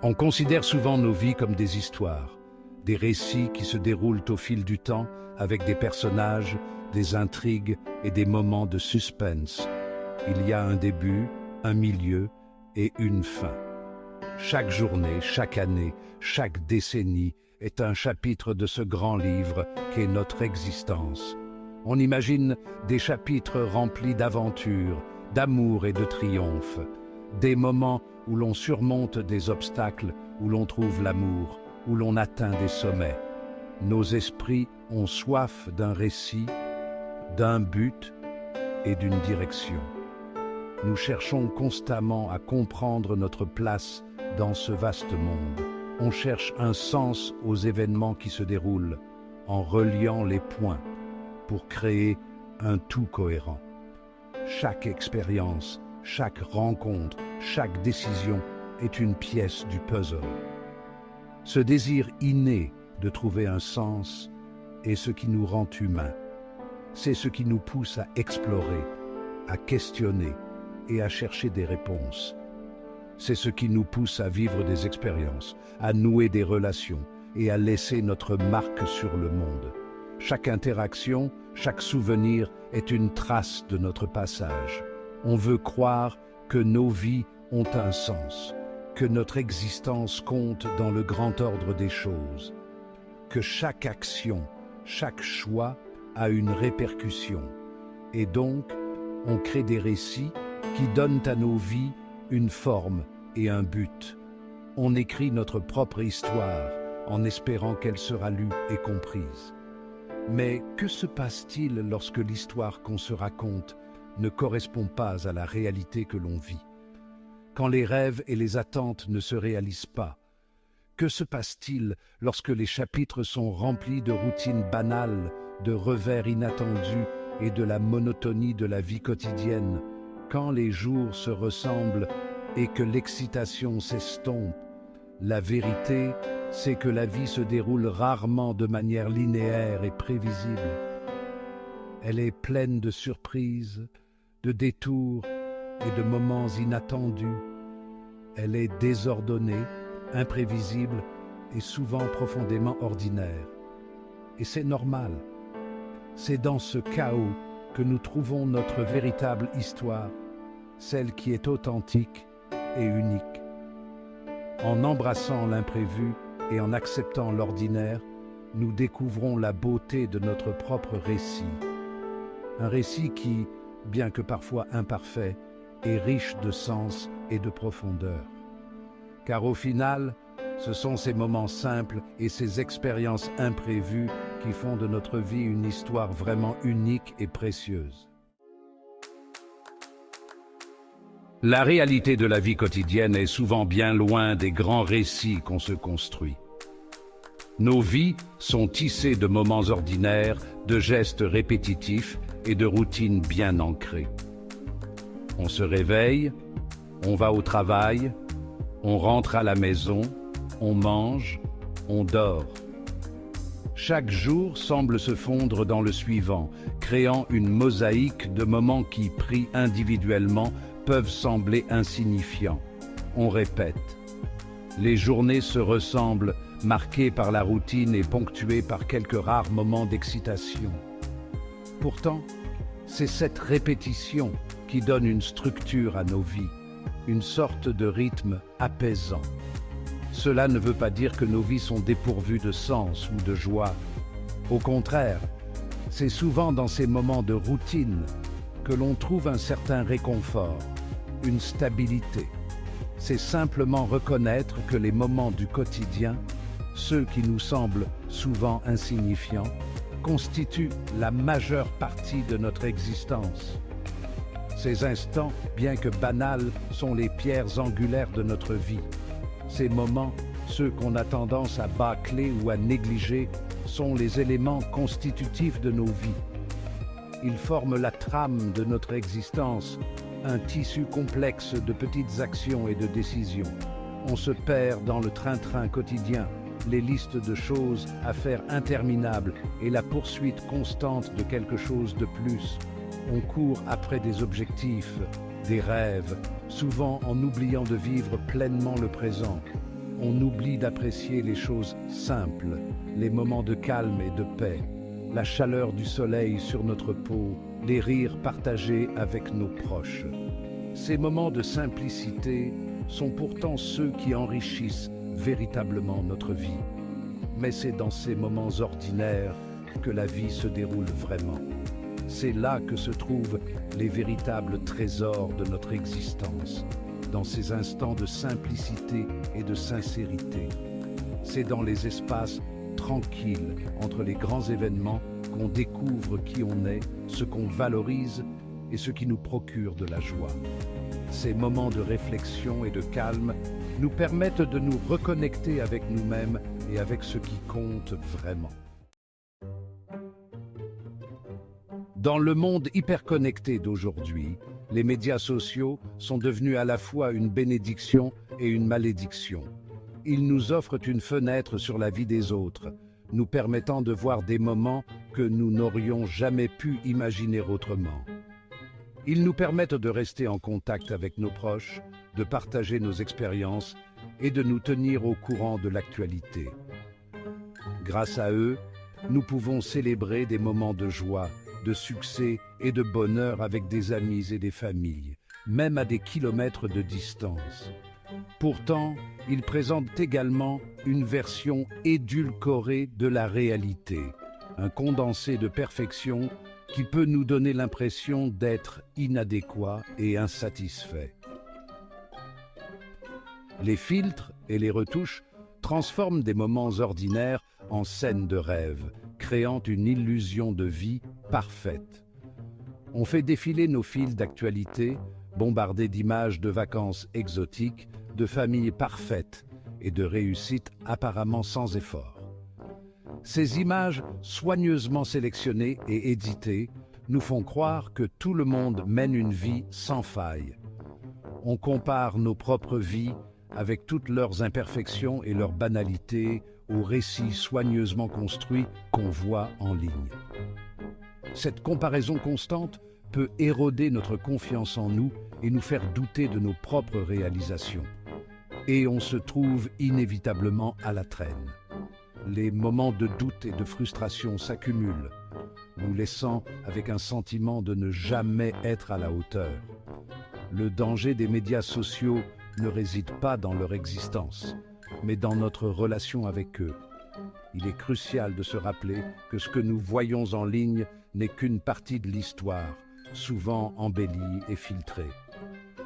On considère souvent nos vies comme des histoires, des récits qui se déroulent au fil du temps avec des personnages, des intrigues et des moments de suspense. Il y a un début, un milieu et une fin. Chaque journée, chaque année, chaque décennie est un chapitre de ce grand livre qu'est notre existence. On imagine des chapitres remplis d'aventures, d'amour et de triomphe, des moments où l'on surmonte des obstacles, où l'on trouve l'amour, où l'on atteint des sommets. Nos esprits ont soif d'un récit, d'un but et d'une direction. Nous cherchons constamment à comprendre notre place dans ce vaste monde. On cherche un sens aux événements qui se déroulent, en reliant les points, pour créer un tout cohérent. Chaque expérience, chaque rencontre, chaque décision est une pièce du puzzle. Ce désir inné de trouver un sens est ce qui nous rend humains. C'est ce qui nous pousse à explorer, à questionner et à chercher des réponses. C'est ce qui nous pousse à vivre des expériences, à nouer des relations et à laisser notre marque sur le monde. Chaque interaction, chaque souvenir est une trace de notre passage. On veut croire que nos vies ont un sens, que notre existence compte dans le grand ordre des choses, que chaque action, chaque choix a une répercussion. Et donc, on crée des récits qui donnent à nos vies une forme et un but. On écrit notre propre histoire en espérant qu'elle sera lue et comprise. Mais que se passe-t-il lorsque l'histoire qu'on se raconte ne correspond pas à la réalité que l'on vit? Quand les rêves et les attentes ne se réalisent pas? Que se passe-t-il lorsque les chapitres sont remplis de routines banales, de revers inattendus et de la monotonie de la vie quotidienne? Quand les jours se ressemblent et que l'excitation s'estompe? La vérité, c'est que la vie se déroule rarement de manière linéaire et prévisible. Elle est pleine de surprises, de détours et de moments inattendus. Elle est désordonnée, imprévisible et souvent profondément ordinaire. Et c'est normal. C'est dans ce chaos que nous trouvons notre véritable histoire, celle qui est authentique et unique. En embrassant l'imprévu et en acceptant l'ordinaire, nous découvrons la beauté de notre propre récit. Un récit qui, bien que parfois imparfait, est riche de sens et de profondeur. Car au final, ce sont ces moments simples et ces expériences imprévues qui font de notre vie une histoire vraiment unique et précieuse. La réalité de la vie quotidienne est souvent bien loin des grands récits qu'on se construit. Nos vies sont tissées de moments ordinaires, de gestes répétitifs et de routines bien ancrées. On se réveille, on va au travail, on rentre à la maison, on mange, on dort. Chaque jour semble se fondre dans le suivant, créant une mosaïque de moments qui, pris individuellement, peuvent sembler insignifiants. On répète. Les journées se ressemblent, marquées par la routine et ponctuées par quelques rares moments d'excitation. Pourtant, c'est cette répétition qui donne une structure à nos vies, une sorte de rythme apaisant. Cela ne veut pas dire que nos vies sont dépourvues de sens ou de joie. Au contraire, c'est souvent dans ces moments de routine que l'on trouve un certain réconfort, une stabilité. C'est simplement reconnaître que les moments du quotidien, ceux qui nous semblent souvent insignifiants, constituent la majeure partie de notre existence. Ces instants, bien que banals, sont les pierres angulaires de notre vie. Ces moments, ceux qu'on a tendance à bâcler ou à négliger, sont les éléments constitutifs de nos vies. Ils forment la trame de notre existence, un tissu complexe de petites actions et de décisions. On se perd dans le train-train quotidien, les listes de choses à faire interminables et la poursuite constante de quelque chose de plus. On court après des objectifs, des rêves, souvent en oubliant de vivre pleinement le présent. on oublie d'apprécier les choses simples, les moments de calme et de paix, la chaleur du soleil sur notre peau, les rires partagés avec nos proches. Ces moments de simplicité sont pourtant ceux qui enrichissent véritablement notre vie. Mais c'est dans ces moments ordinaires que la vie se déroule vraiment. C'est là que se trouvent les véritables trésors de notre existence, dans ces instants de simplicité et de sincérité. C'est dans les espaces tranquilles entre les grands événements qu'on découvre qui on est, ce qu'on valorise et ce qui nous procure de la joie. Ces moments de réflexion et de calme nous permettent de nous reconnecter avec nous-mêmes et avec ce qui compte vraiment. Dans le monde hyperconnecté d'aujourd'hui, les médias sociaux sont devenus à la fois une bénédiction et une malédiction. Ils nous offrent une fenêtre sur la vie des autres, nous permettant de voir des moments que nous n'aurions jamais pu imaginer autrement. Ils nous permettent de rester en contact avec nos proches, de partager nos expériences et de nous tenir au courant de l'actualité. Grâce à eux, nous pouvons célébrer des moments de joie, de succès et de bonheur avec des amis et des familles, même à des kilomètres de distance. Pourtant, ils présentent également une version édulcorée de la réalité, un condensé de perfection qui peut nous donner l'impression d'être inadéquat et insatisfait. Les filtres et les retouches transforment des moments ordinaires en scènes de rêve, créant une illusion de vie parfaite. On fait défiler nos fils d'actualité, bombardés d'images de vacances exotiques, de familles parfaites et de réussites apparemment sans effort. Ces images soigneusement sélectionnées et éditées nous font croire que tout le monde mène une vie sans faille. On compare nos propres vies avec toutes leurs imperfections et leurs banalités aux récits soigneusement construits qu'on voit en ligne. Cette comparaison constante peut éroder notre confiance en nous et nous faire douter de nos propres réalisations. Et on se trouve inévitablement à la traîne. Les moments de doute et de frustration s'accumulent, nous laissant avec un sentiment de ne jamais être à la hauteur. Le danger des médias sociaux ne réside pas dans leur existence, mais dans notre relation avec eux. Il est crucial de se rappeler que ce que nous voyons en ligne n'est qu'une partie de l'histoire, souvent embellie et filtrée.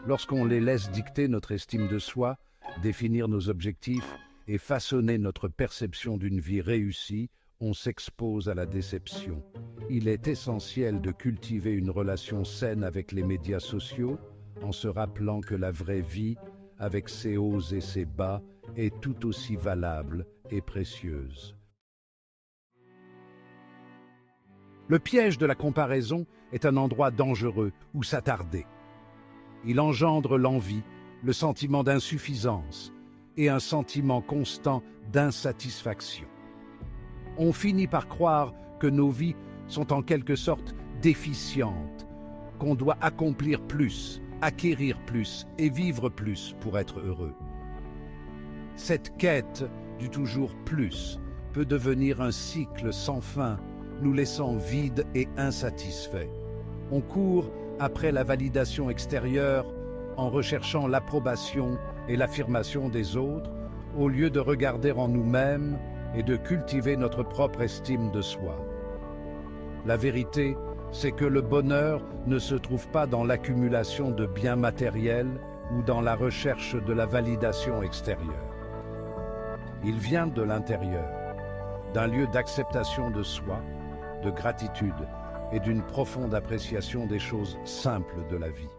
Lorsqu'on les laisse dicter notre estime de soi, définir nos objectifs et façonner notre perception d'une vie réussie, on s'expose à la déception. Il est essentiel de cultiver une relation saine avec les médias sociaux, en se rappelant que la vraie vie, avec ses hauts et ses bas, est tout aussi valable et précieuse. Le piège de la comparaison est un endroit dangereux où s'attarder. Il engendre l'envie, le sentiment d'insuffisance et un sentiment constant d'insatisfaction. On finit par croire que nos vies sont en quelque sorte déficientes, qu'on doit accomplir plus, acquérir plus et vivre plus pour être heureux. Cette quête du toujours plus peut devenir un cycle sans fin, nous laissant vides et insatisfaits. On court après la validation extérieure en recherchant l'approbation et l'affirmation des autres, au lieu de regarder en nous-mêmes et de cultiver notre propre estime de soi. La vérité, c'est que le bonheur ne se trouve pas dans l'accumulation de biens matériels ou dans la recherche de la validation extérieure. Il vient de l'intérieur, d'un lieu d'acceptation de soi, de gratitude et d'une profonde appréciation des choses simples de la vie.